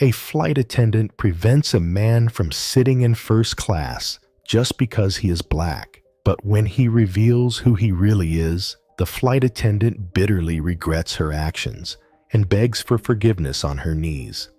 A flight attendant prevents a man from sitting in first class just because he is black. But when he reveals who he really is, the flight attendant bitterly regrets her actions and begs for forgiveness on her knees.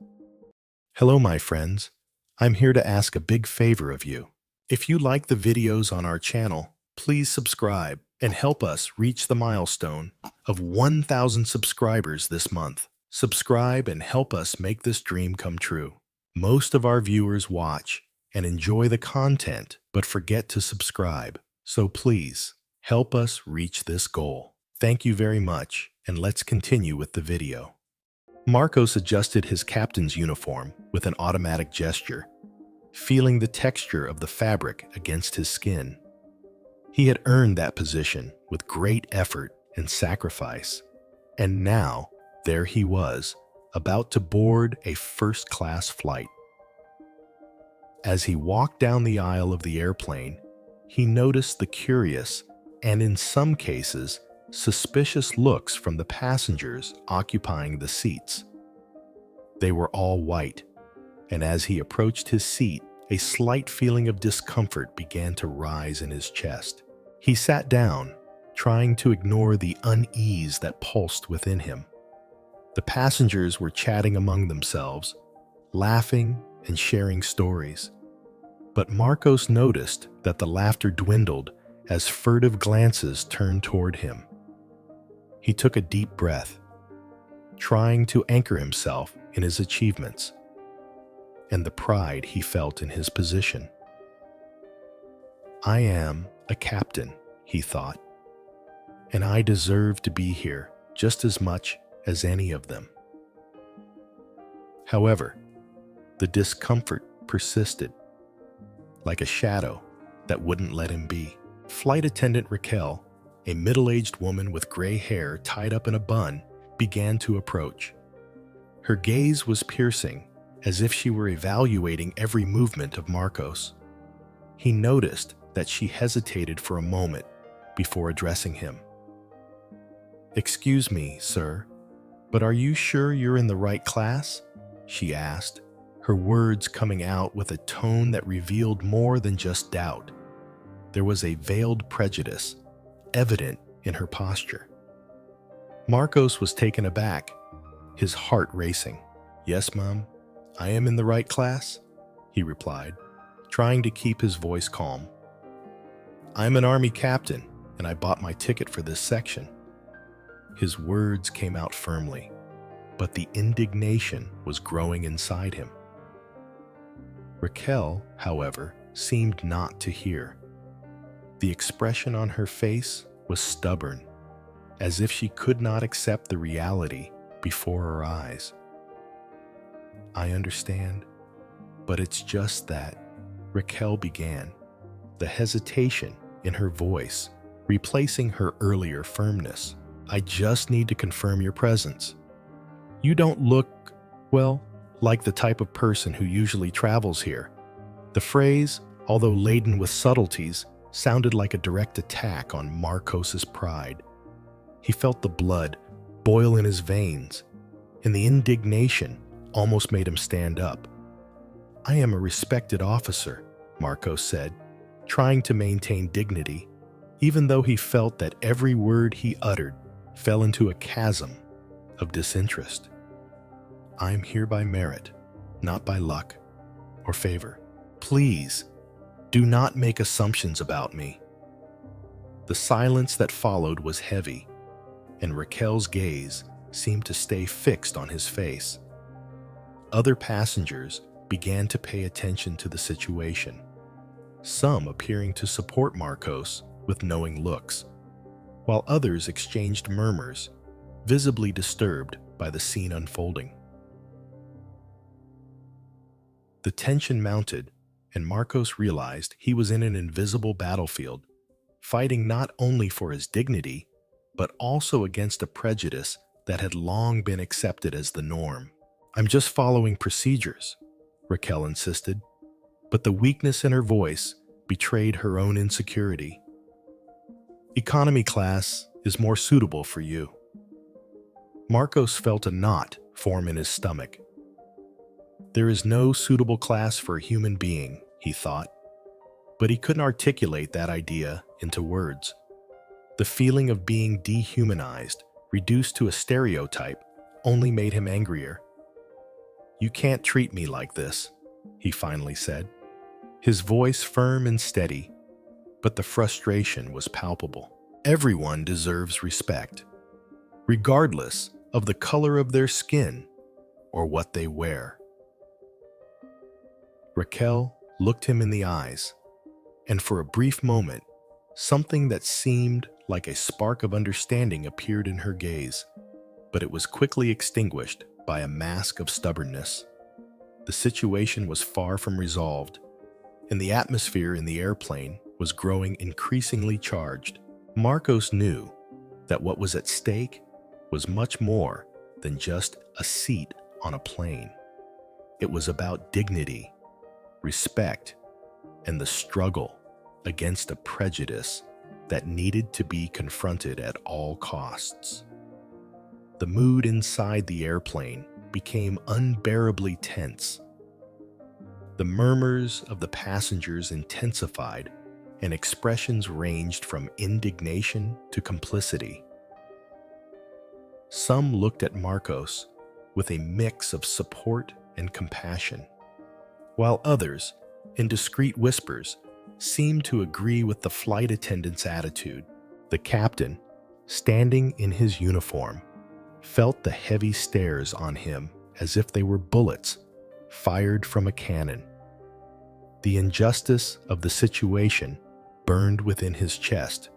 Hello, my friends. I'm here to ask a big favor of you. If you like the videos on our channel, please subscribe and help us reach the milestone of 1,000 subscribers this month. Subscribe and help us make this dream come true. Most of our viewers watch and enjoy the content, but forget to subscribe. So please, help us reach this goal. Thank you very much, and let's continue with the video. Marcos adjusted his captain's uniform with an automatic gesture, feeling the texture of the fabric against his skin. He had earned that position with great effort and sacrifice, and now there he was, about to board a first-class flight. As he walked down the aisle of the airplane, he noticed the curious and, in some cases, suspicious looks from the passengers occupying the seats. They were all white, and as he approached his seat, a slight feeling of discomfort began to rise in his chest. He sat down, trying to ignore the unease that pulsed within him. The passengers were chatting among themselves, laughing and sharing stories. But Marcos noticed that the laughter dwindled as furtive glances turned toward him. He took a deep breath, trying to anchor himself in his achievements and the pride he felt in his position. I am a captain, he thought, and I deserve to be here just as much as any of them. However, the discomfort persisted, like a shadow that wouldn't let him be. Flight attendant Raquel, a middle-aged woman with gray hair tied up in a bun, began to approach. Her gaze was piercing, as if she were evaluating every movement of Marcos. He noticed that she hesitated for a moment before addressing him. "Excuse me, sir, but are you sure you're in the right class?" she asked, her words coming out with a tone that revealed more than just doubt. There was a veiled prejudice evident in her posture. Marcos was taken aback, his heart racing. "Yes, Mom, I am in the right class," he replied, trying to keep his voice calm. "I'm an Army captain, and I bought my ticket for this section." His words came out firmly, but the indignation was growing inside him. Raquel, however, seemed not to hear. The expression on her face was stubborn, as if she could not accept the reality before her eyes. "I understand, but it's just that," Raquel began, the hesitation in her voice replacing her earlier firmness. "I just need to confirm your presence. You don't look, well, like the type of person who usually travels here." The phrase, although laden with subtleties, sounded like a direct attack on Marcos's pride. He felt the blood boil in his veins, and the indignation almost made him stand up. "I am a respected officer," Marcos said, trying to maintain dignity, even though he felt that every word he uttered fell into a chasm of disinterest. "I'm here by merit, not by luck or favor. Please, do not make assumptions about me." The silence that followed was heavy, and Raquel's gaze seemed to stay fixed on his face. Other passengers began to pay attention to the situation, some appearing to support Marcos with knowing looks, while others exchanged murmurs, visibly disturbed by the scene unfolding. The tension mounted, and Marcos realized he was in an invisible battlefield, fighting not only for his dignity, but also against a prejudice that had long been accepted as the norm. "I'm just following procedures," Raquel insisted, but the weakness in her voice betrayed her own insecurity. "Economy class is more suitable for you." Marcos felt a knot form in his stomach. There is no suitable class for a human being, he thought, but he couldn't articulate that idea into words. The feeling of being dehumanized, reduced to a stereotype, only made him angrier. "You can't treat me like this," he finally said, his voice firm and steady, but the frustration was palpable. Everyone deserves respect, regardless of the color of their skin or what they wear. Raquel looked him in the eyes, and for a brief moment, something that seemed like a spark of understanding appeared in her gaze, but it was quickly extinguished by a mask of stubbornness. The situation was far from resolved, and the atmosphere in the airplane was growing increasingly charged. Marcos knew that what was at stake was much more than just a seat on a plane. It was about dignity, respect, and the struggle against a prejudice that needed to be confronted at all costs. The mood inside the airplane became unbearably tense. The murmurs of the passengers intensified, and expressions ranged from indignation to complicity. Some looked at Marcos with a mix of support and compassion, while others, in discreet whispers, seemed to agree with the flight attendant's attitude. The captain, standing in his uniform, felt the heavy stares on him as if they were bullets fired from a cannon. The injustice of the situation burned within his chest,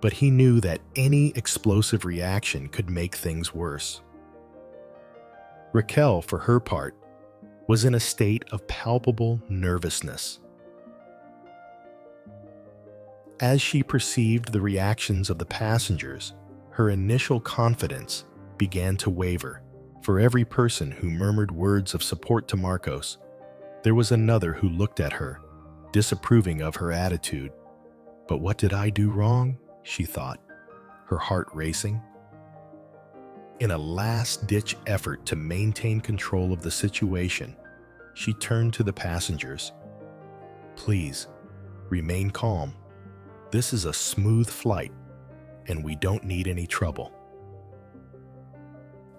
but he knew that any explosive reaction could make things worse. Raquel, for her part, was in a state of palpable nervousness. As she perceived the reactions of the passengers, her initial confidence began to waver. For every person who murmured words of support to Marcos, there was another who looked at her, disapproving of her attitude. "But what did I do wrong?" she thought, her heart racing. In a last-ditch effort to maintain control of the situation, she turned to the passengers. "Please, remain calm. This is a smooth flight, and we don't need any trouble."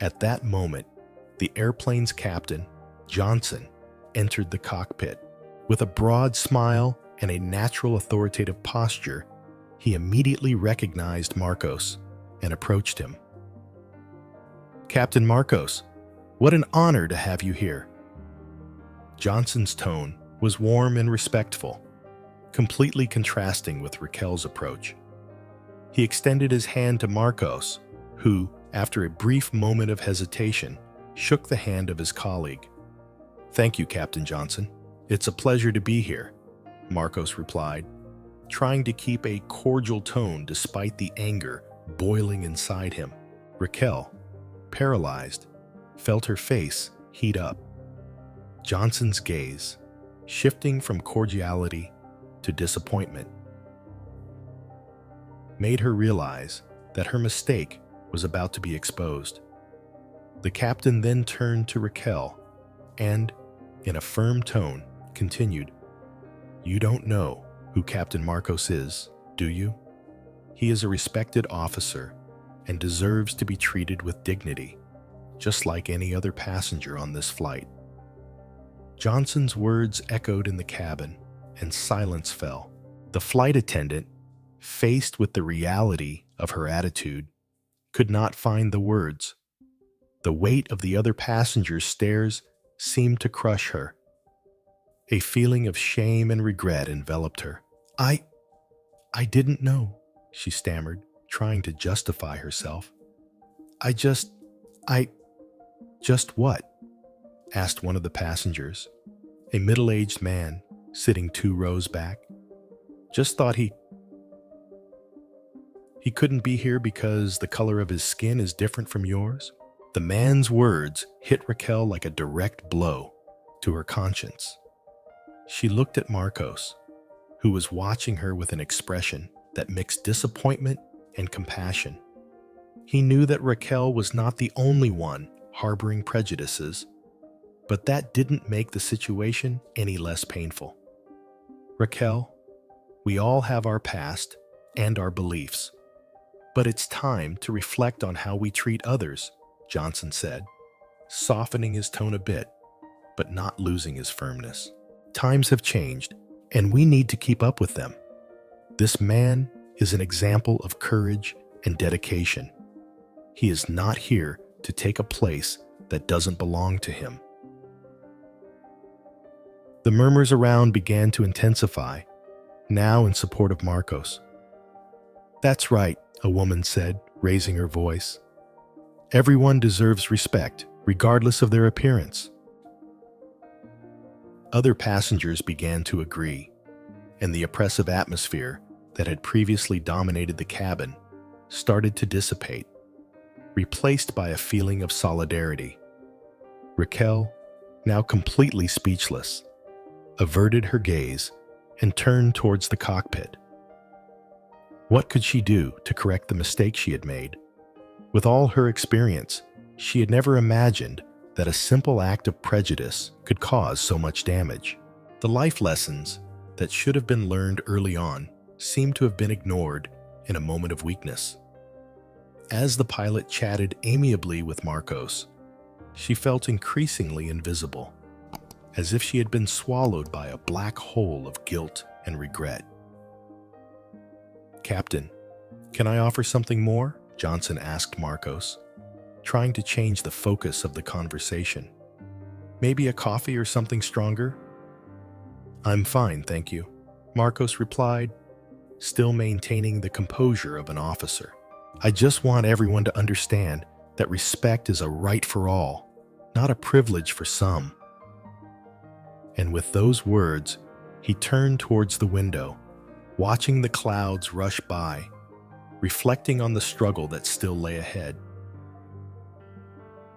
At that moment, the airplane's captain, Johnson, entered the cockpit. With a broad smile and a natural authoritative posture, he immediately recognized Marcos and approached him. "Captain Marcos, what an honor to have you here." Johnson's tone was warm and respectful, completely contrasting with Raquel's approach. He extended his hand to Marcos, who, after a brief moment of hesitation, shook the hand of his colleague. "Thank you, Captain Johnson. It's a pleasure to be here," Marcos replied, trying to keep a cordial tone despite the anger boiling inside him. Raquel, paralyzed, felt her face heat up. Johnson's gaze, shifting from cordiality to disappointment, made her realize that her mistake was about to be exposed. The captain then turned to Raquel and, in a firm tone, continued, "You don't know who Captain Marcos is, do you? He is a respected officer and deserves to be treated with dignity, just like any other passenger on this flight." Johnson's words echoed in the cabin, and silence fell. The flight attendant, faced with the reality of her attitude, could not find the words. The weight of the other passengers' stares seemed to crush her. A feeling of shame and regret enveloped her. I didn't know," she stammered, trying to justify herself. I just what?" asked one of the passengers, a middle-aged man sitting 2 rows back. "Just thought he couldn't be here because the color of his skin is different from yours." The man's words hit Raquel like a direct blow to her conscience. She looked at Marcos, who was watching her with an expression that mixed disappointment and compassion. He knew that Raquel was not the only one harboring prejudices. But that didn't make the situation any less painful. Raquel, we all have our past and our beliefs. But it's time to reflect on how we treat others, Johnson said, softening his tone a bit, but not losing his firmness. Times have changed, and we need to keep up with them. This man is an example of courage and dedication. He is not here to take a place that doesn't belong to him. The murmurs around began to intensify, now in support of Marcos. "That's right," a woman said, raising her voice. "Everyone deserves respect, regardless of their appearance." Other passengers began to agree, and the oppressive atmosphere that had previously dominated the cabin started to dissipate, replaced by a feeling of solidarity. Raquel, now completely speechless, averted her gaze and turned towards the cockpit. What could she do to correct the mistake she had made? With all her experience, she had never imagined that a simple act of prejudice could cause so much damage. The life lessons that should have been learned early on seemed to have been ignored in a moment of weakness. As the pilot chatted amiably with Marcos, she felt increasingly invisible, as if she had been swallowed by a black hole of guilt and regret. "Captain, can I offer something more?" Johnson asked Marcos, trying to change the focus of the conversation. "Maybe a coffee or something stronger?" "I'm fine, thank you," Marcos replied, still maintaining the composure of an officer. "I just want everyone to understand that respect is a right for all, not a privilege for some." And with those words, he turned towards the window, watching the clouds rush by, reflecting on the struggle that still lay ahead.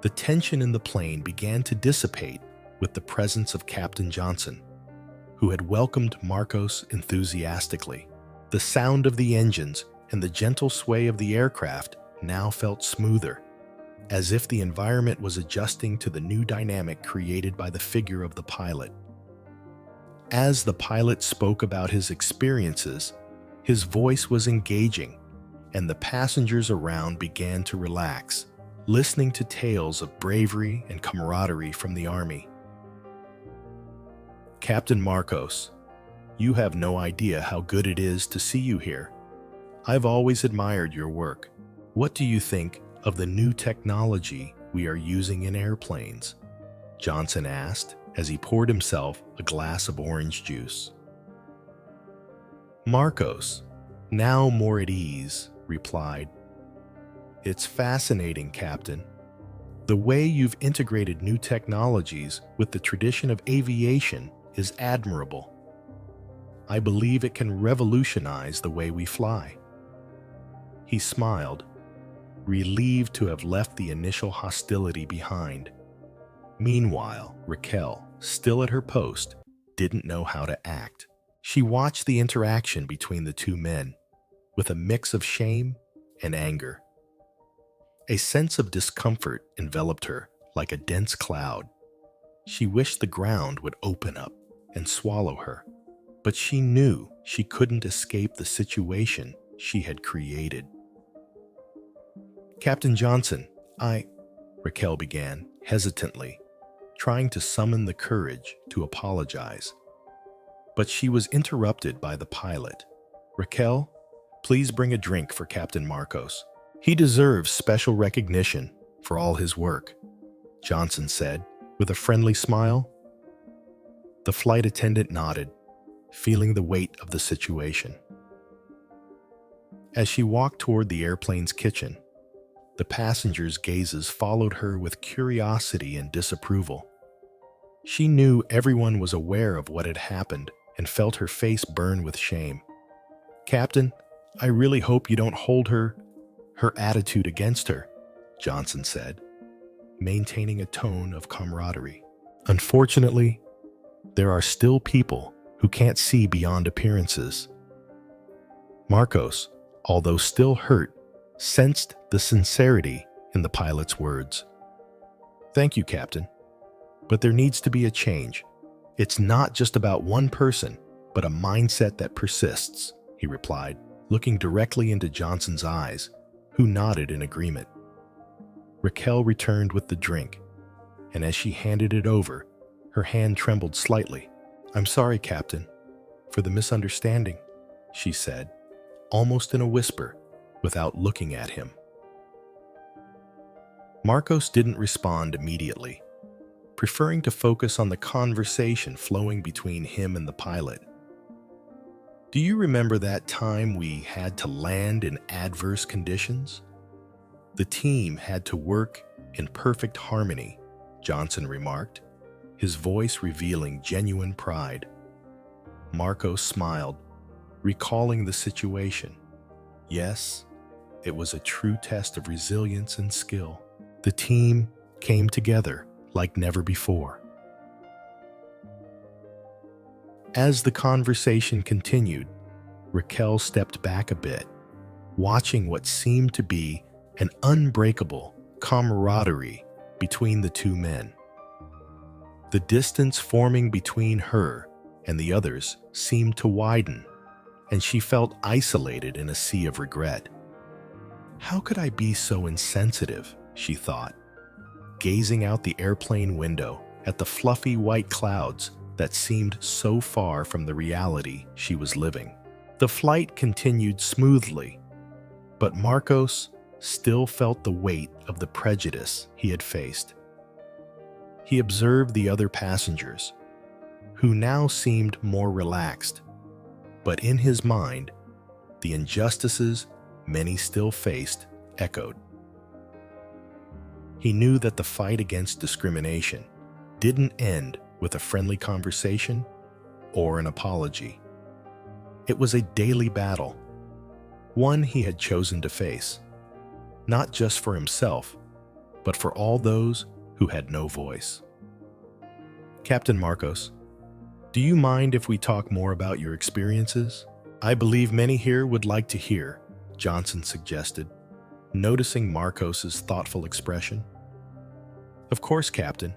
The tension in the plane began to dissipate with the presence of Captain Johnson, who had welcomed Marcos enthusiastically. The sound of the engines and the gentle sway of the aircraft now felt smoother, as if the environment was adjusting to the new dynamic created by the figure of the pilot. As the pilot spoke about his experiences, his voice was engaging, and the passengers around began to relax, listening to tales of bravery and camaraderie from the Army. "Captain Marcos, you have no idea how good it is to see you here. I've always admired your work. What do you think of the new technology we are using in airplanes?" Johnson asked as he poured himself a glass of orange juice. Marcos, now more at ease, replied, "It's fascinating, Captain. The way you've integrated new technologies with the tradition of aviation is admirable. I believe it can revolutionize the way we fly." He smiled, relieved to have left the initial hostility behind. Meanwhile, Raquel, still at her post, didn't know how to act. She watched the interaction between the two men with a mix of shame and anger. A sense of discomfort enveloped her like a dense cloud. She wished the ground would open up and swallow her, but she knew she couldn't escape the situation she had created. "Captain Johnson, Raquel began, hesitantly, trying to summon the courage to apologize. But she was interrupted by the pilot. "Raquel, please bring a drink for Captain Marcos. He deserves special recognition for all his work," Johnson said, with a friendly smile. The flight attendant nodded, feeling the weight of the situation. As she walked toward the airplane's kitchen, the passengers' gazes followed her with curiosity and disapproval. She knew everyone was aware of what had happened and felt her face burn with shame. "Captain, I really hope you don't hold her attitude against her," Johnson said, maintaining a tone of camaraderie. "Unfortunately, there are still people who can't see beyond appearances." Marcos, although still hurt, sensed the sincerity in the pilot's words. "Thank you, Captain." But there needs to be a change. It's not just about one person, but a mindset that persists, he replied, looking directly into Johnson's eyes, who nodded in agreement. Raquel returned with the drink, and as she handed it over, her hand trembled slightly. "I'm sorry, Captain, for the misunderstanding," she said, almost in a whisper, without looking at him. Marcos didn't respond immediately, preferring to focus on the conversation flowing between him and the pilot. "Do you remember that time we had to land in adverse conditions? The team had to work in perfect harmony," Johnson remarked, his voice revealing genuine pride. Marcos smiled, recalling the situation. Yes, it was a true test of resilience and skill. The team came together like never before. As the conversation continued, Raquel stepped back a bit, watching what seemed to be an unbreakable camaraderie between the two men. The distance forming between her and the others seemed to widen, and she felt isolated in a sea of regret. "How could I be so insensitive?" she thought, gazing out the airplane window at the fluffy white clouds that seemed so far from the reality she was living. The flight continued smoothly, but Marcos still felt the weight of the prejudice he had faced. He observed the other passengers, who now seemed more relaxed, but in his mind, the injustices many still faced echoed. He knew that the fight against discrimination didn't end with a friendly conversation or an apology. It was a daily battle, one he had chosen to face, not just for himself, but for all those who had no voice. "Captain Marcos, do you mind if we talk more about your experiences? I believe many here would like to hear," Johnson suggested, noticing Marcos's thoughtful expression. "Of course, Captain.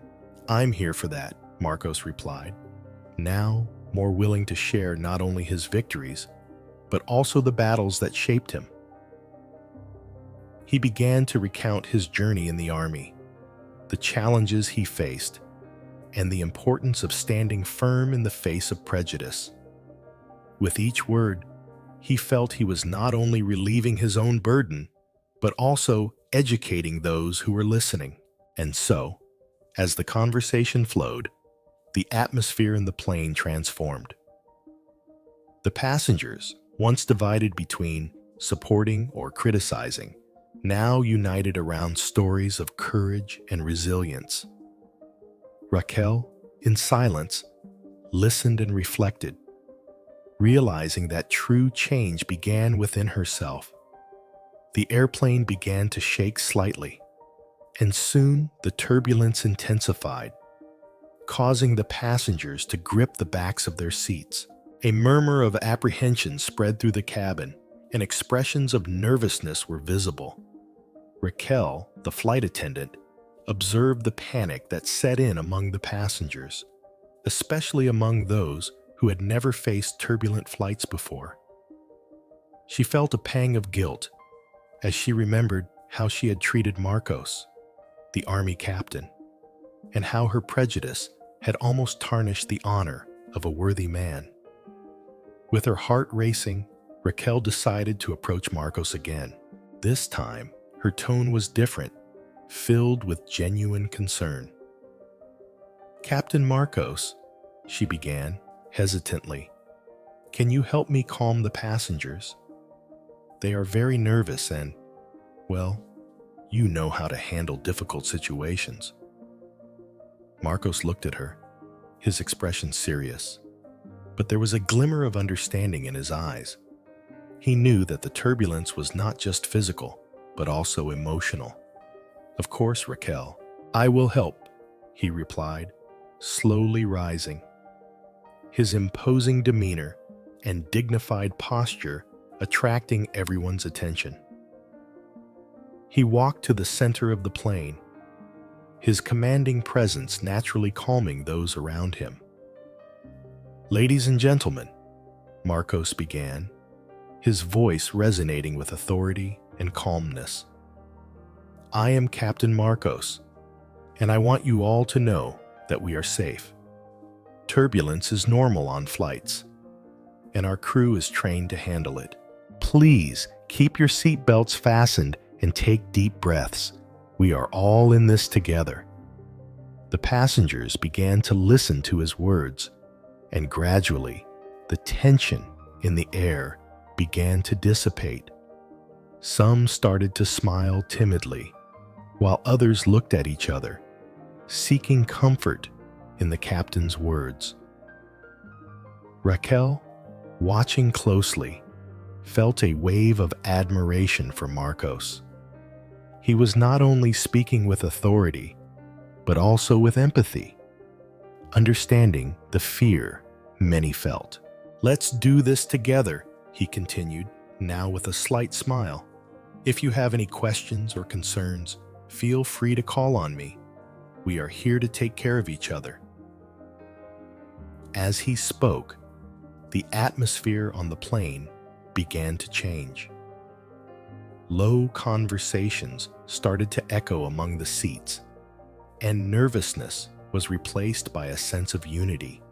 I'm here for that," Marcos replied, now more willing to share not only his victories, but also the battles that shaped him. He began to recount his journey in the Army, the challenges he faced, and the importance of standing firm in the face of prejudice. With each word, he felt he was not only relieving his own burden, but also educating those who were listening. And so, as the conversation flowed, the atmosphere in the plane transformed. The passengers, once divided between supporting or criticizing, now united around stories of courage and resilience. Raquel, in silence, listened and reflected, realizing that true change began within herself. The airplane began to shake slightly, and soon the turbulence intensified, causing the passengers to grip the backs of their seats. A murmur of apprehension spread through the cabin, and expressions of nervousness were visible. Raquel, the flight attendant, observed the panic that set in among the passengers, especially among those who had never faced turbulent flights before. She felt a pang of guilt as she remembered how she had treated Marcos, the Army captain, and how her prejudice had almost tarnished the honor of a worthy man. With her heart racing, Raquel decided to approach Marcos again. This time, her tone was different, filled with genuine concern. "Captain Marcos," she began, hesitantly, "can you help me calm the passengers? They are very nervous and, well, you know how to handle difficult situations." Marcos looked at her, his expression serious, but there was a glimmer of understanding in his eyes. He knew that the turbulence was not just physical, but also emotional. "Of course, Raquel, I will help," he replied, slowly rising, his imposing demeanor and dignified posture attracting everyone's attention. He walked to the center of the plane, his commanding presence naturally calming those around him. "Ladies and gentlemen," Marcos began, his voice resonating with authority and calmness. "I am Captain Marcos, and I want you all to know that we are safe. Turbulence is normal on flights, and our crew is trained to handle it. Please keep your seatbelts fastened and take deep breaths. We are all in this together." The passengers began to listen to his words, and gradually, the tension in the air began to dissipate. Some started to smile timidly, while others looked at each other, seeking comfort in the captain's words. Raquel, watching closely, felt a wave of admiration for Marcos. He was not only speaking with authority, but also with empathy, understanding the fear many felt. "Let's do this together," he continued, now with a slight smile. "If you have any questions or concerns, feel free to call on me. We are here to take care of each other." As he spoke, the atmosphere on the plane began to change. Low conversations started to echo among the seats, and nervousness was replaced by a sense of unity.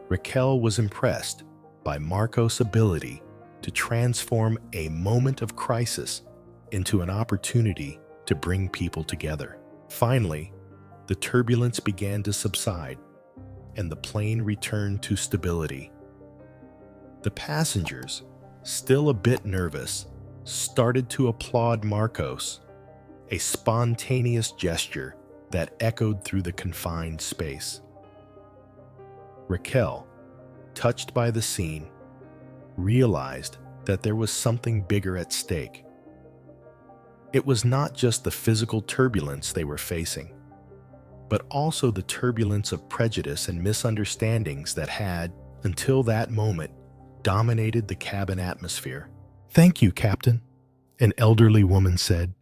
Raquel was impressed by Marcos' ability to transform a moment of crisis into an opportunity to bring people together. Finally, the turbulence began to subside, and the plane returned to stability. The passengers, still a bit nervous, started to applaud Marcos, a spontaneous gesture that echoed through the confined space. Raquel, touched by the scene, realized that there was something bigger at stake. It was not just the physical turbulence they were facing, but also the turbulence of prejudice and misunderstandings that had, until that moment, dominated the cabin atmosphere. "Thank you, Captain," an elderly woman said,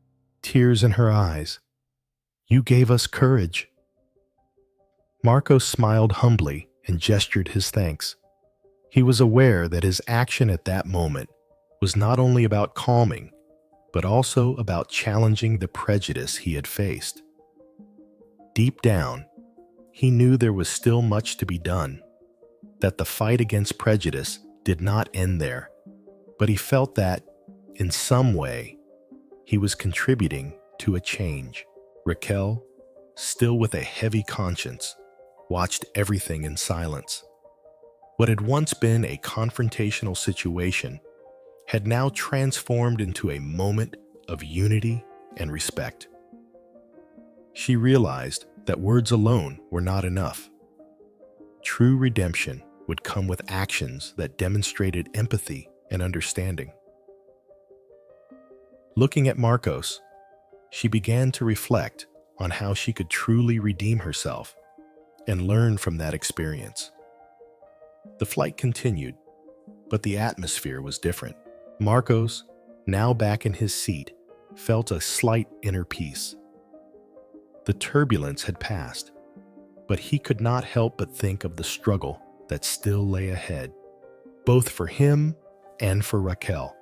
tears in her eyes. "You gave us courage." Marcos smiled humbly and gestured his thanks. He was aware that his action at that moment was not only about calming, but also about challenging the prejudice he had faced. Deep down, he knew there was still much to be done, that the fight against prejudice did not end there, but he felt that, in some way, he was contributing to a change. Raquel, still with a heavy conscience, watched everything in silence. What had once been a confrontational situation had now transformed into a moment of unity and respect. She realized that words alone were not enough. True redemption would come with actions that demonstrated empathy and understanding. Looking at Marcos, she began to reflect on how she could truly redeem herself and learn from that experience. The flight continued, but the atmosphere was different. Marcos, now back in his seat, felt a slight inner peace. The turbulence had passed, but he could not help but think of the struggle that still lay ahead, both for him and for Raquel.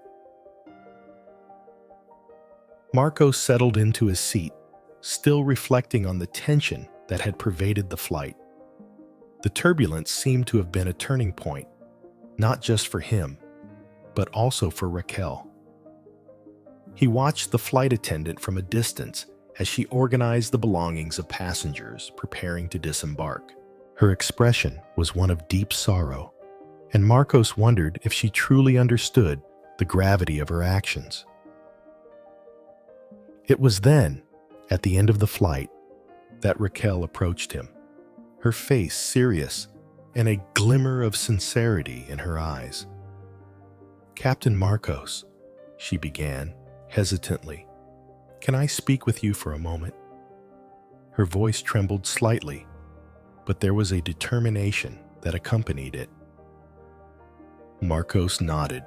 Marcos settled into his seat, still reflecting on the tension that had pervaded the flight. The turbulence seemed to have been a turning point, not just for him, but also for Raquel. He watched the flight attendant from a distance as she organized the belongings of passengers preparing to disembark. Her expression was one of deep sorrow, and Marcos wondered if she truly understood the gravity of her actions. It was then, at the end of the flight, that Raquel approached him, her face serious and a glimmer of sincerity in her eyes. "Captain Marcos," she began, hesitantly, "can I speak with you for a moment?" Her voice trembled slightly, but there was a determination that accompanied it. Marcos nodded,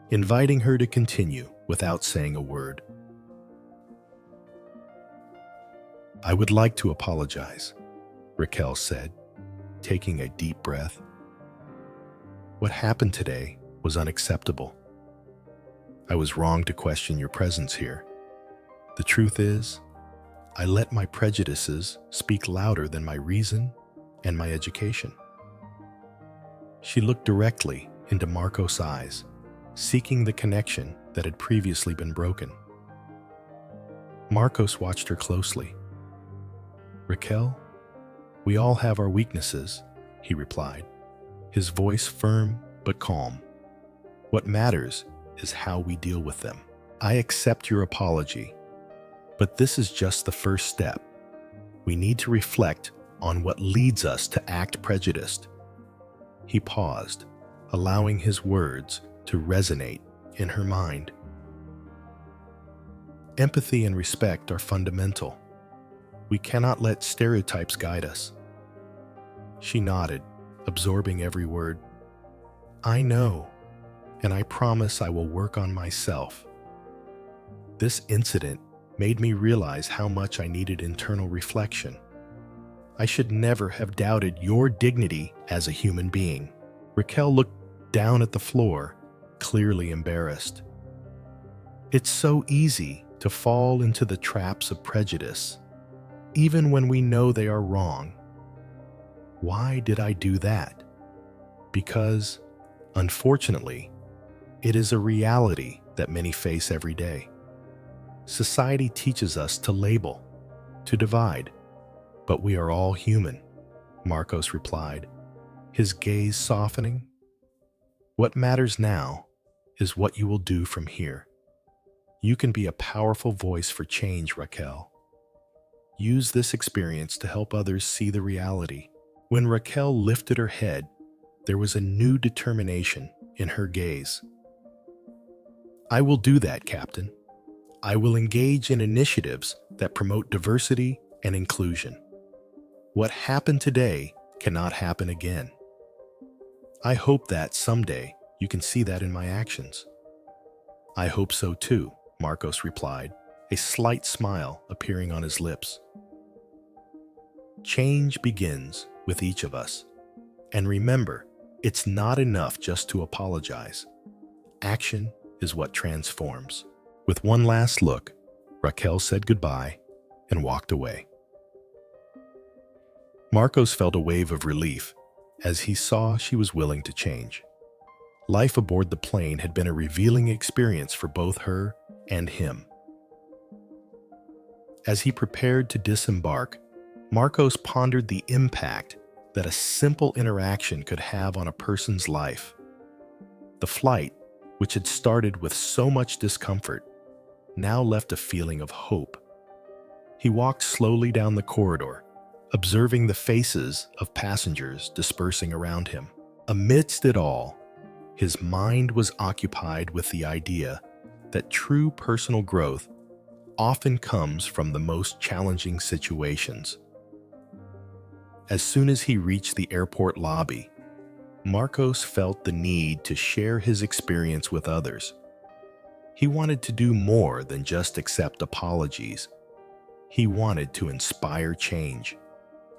inviting her to continue without saying a word. I would like to apologize, Raquel said, taking a deep breath. What happened today was unacceptable. I was wrong to question your presence here. The truth is, I let my prejudices speak louder than my reason and my education. She looked directly into Marcos' eyes, seeking the connection that had previously been broken. Marcos watched her closely. Raquel, we all have our weaknesses, he replied, his voice firm but calm. What matters is how we deal with them. I accept your apology, but this is just the first step. We need to reflect on what leads us to act prejudiced. He paused, allowing his words to resonate in her mind. Empathy and respect are fundamental. We cannot let stereotypes guide us. She nodded, absorbing every word. I know, and I promise I will work on myself. This incident made me realize how much I needed internal reflection. I should never have doubted your dignity as a human being. Raquel looked down at the floor, clearly embarrassed. It's so easy to fall into the traps of prejudice, even when we know they are wrong. Why did I do that? Because, unfortunately, it is a reality that many face every day. Society teaches us to label, to divide, but we are all human, Marcos replied, his gaze softening. What matters now is what you will do from here. You can be a powerful voice for change, Raquel. Use this experience to help others see the reality. When Raquel lifted her head, there was a new determination in her gaze. I will do that, Captain. I will engage in initiatives that promote diversity and inclusion. What happened today cannot happen again. I hope that someday you can see that in my actions. I hope so too, Marcos replied, a slight smile appearing on his lips. Change begins with each of us. And remember, it's not enough just to apologize. Action is what transforms. With one last look, Raquel said goodbye and walked away. Marcos felt a wave of relief as he saw she was willing to change. Life aboard the plane had been a revealing experience for both her and him. As he prepared to disembark, Marcos pondered the impact that a simple interaction could have on a person's life. The flight, which had started with so much discomfort, now left a feeling of hope. He walked slowly down the corridor, observing the faces of passengers dispersing around him. Amidst it all, his mind was occupied with the idea that true personal growth often comes from the most challenging situations. As soon as he reached the airport lobby, Marcos felt the need to share his experience with others. He wanted to do more than just accept apologies. He wanted to inspire change.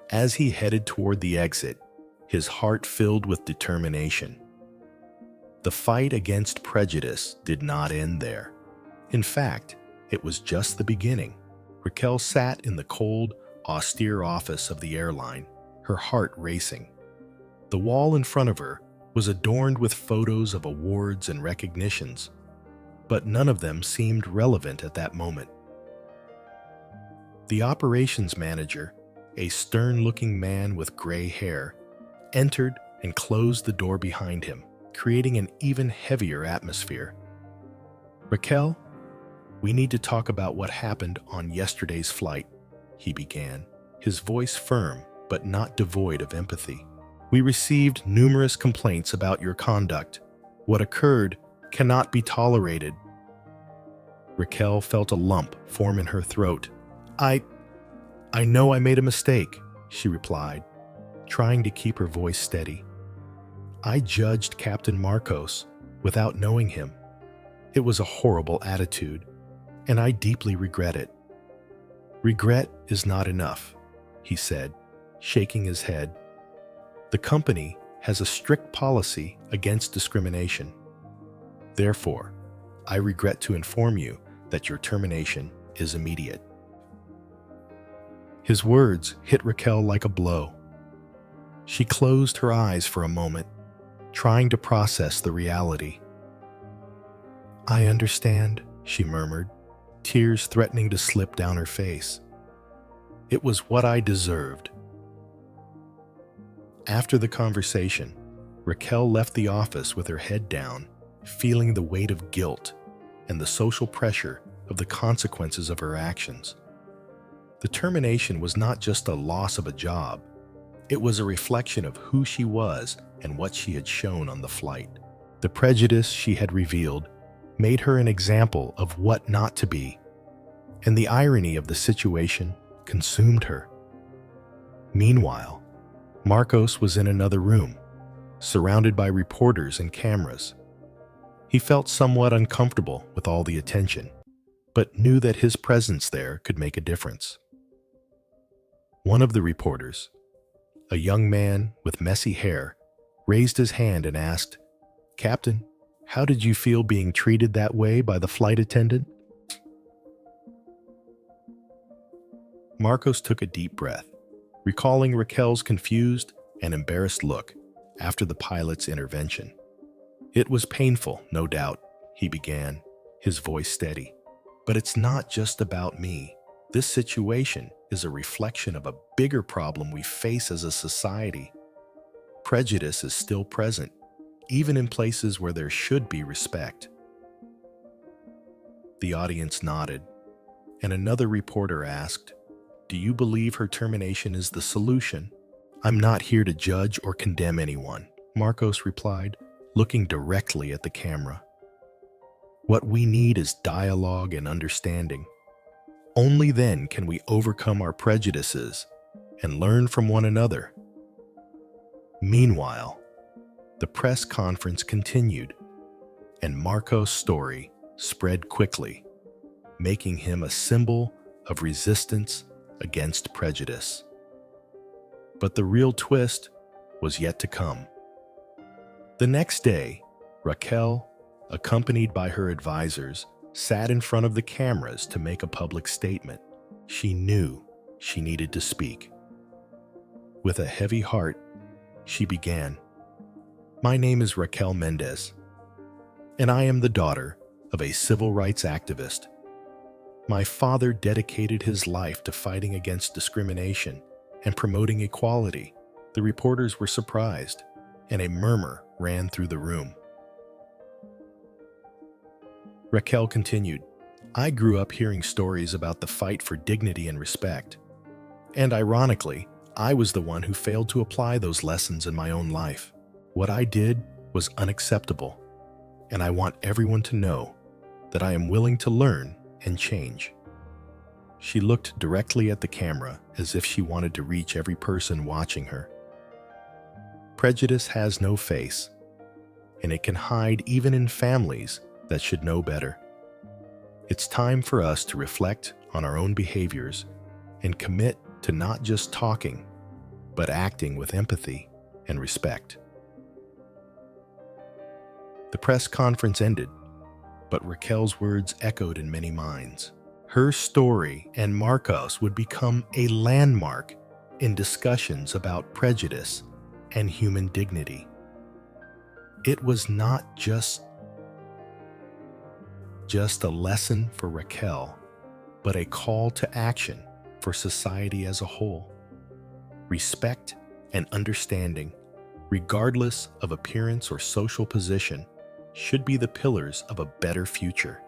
As he headed toward the exit, his heart filled with determination. The fight against prejudice did not end there. In fact, it was just the beginning. Raquel sat in the cold, austere office of the airline, her heart racing. The wall in front of her was adorned with photos of awards and recognitions, but none of them seemed relevant at that moment. The operations manager, a stern-looking man with gray hair, entered and closed the door behind him, creating an even heavier atmosphere. Raquel, we need to talk about what happened on yesterday's flight, he began, his voice firm but not devoid of empathy. We received numerous complaints about your conduct. What occurred cannot be tolerated. Raquel felt a lump form in her throat. I know I made a mistake, she replied, trying to keep her voice steady. I judged Captain Marcos without knowing him. It was a horrible attitude, and I deeply regret it. Regret is not enough," he said, shaking his head. "The company has a strict policy against discrimination. Therefore, I regret to inform you that your termination is immediate." His words hit Raquel like a blow. She closed her eyes for a moment, trying to process the reality. "I understand," she murmured, tears threatening to slip down her face. "It was what I deserved." After the conversation, Raquel left the office with her head down, feeling the weight of guilt and the social pressure of the consequences of her actions. The termination was not just a loss of a job. It was a reflection of who she was and what she had shown on the flight. The prejudice she had revealed made her an example of what not to be, and the irony of the situation consumed her. Meanwhile, Marcos was in another room, surrounded by reporters and cameras. He felt somewhat uncomfortable with all the attention, but knew that his presence there could make a difference. One of the reporters, a young man with messy hair, raised his hand and asked, "Captain, how did you feel being treated that way by the flight attendant?" Marcos took a deep breath, recalling Raquel's confused and embarrassed look after the pilot's intervention. "It was painful, no doubt," he began, his voice steady. "But it's not just about me. This situation is a reflection of a bigger problem we face as a society. Prejudice is still present, even in places where there should be respect." The audience nodded, and another reporter asked, "Do you believe her termination is the solution?" "I'm not here to judge or condemn anyone," Marcos replied, looking directly at the camera. "What we need is dialogue and understanding. Only then can we overcome our prejudices and learn from one another." Meanwhile, the press conference continued, and Marcos' story spread quickly, making him a symbol of resistance against prejudice. But the real twist was yet to come. The next day, Raquel, accompanied by her advisors, sat in front of the cameras to make a public statement. She knew she needed to speak. With a heavy heart, she began, "My name is Raquel Mendez, and I am the daughter of a civil rights activist. My father dedicated his life to fighting against discrimination and promoting equality." The reporters were surprised, and a murmur ran through the room. Raquel continued, "I grew up hearing stories about the fight for dignity and respect. And ironically, I was the one who failed to apply those lessons in my own life. What I did was unacceptable, and I want everyone to know that I am willing to learn and change." She looked directly at the camera as if she wanted to reach every person watching her. Prejudice has no face, and it can hide even in families that should know better. It's time for us to reflect on our own behaviors and commit to not just talking, but acting with empathy and respect. The press conference ended, but Raquel's words echoed in many minds. Her story and Marcos would become a landmark in discussions about prejudice and human dignity. It was not just a lesson for Raquel, but a call to action for society as a whole. Respect and understanding, regardless of appearance or social position, should be the pillars of a better future.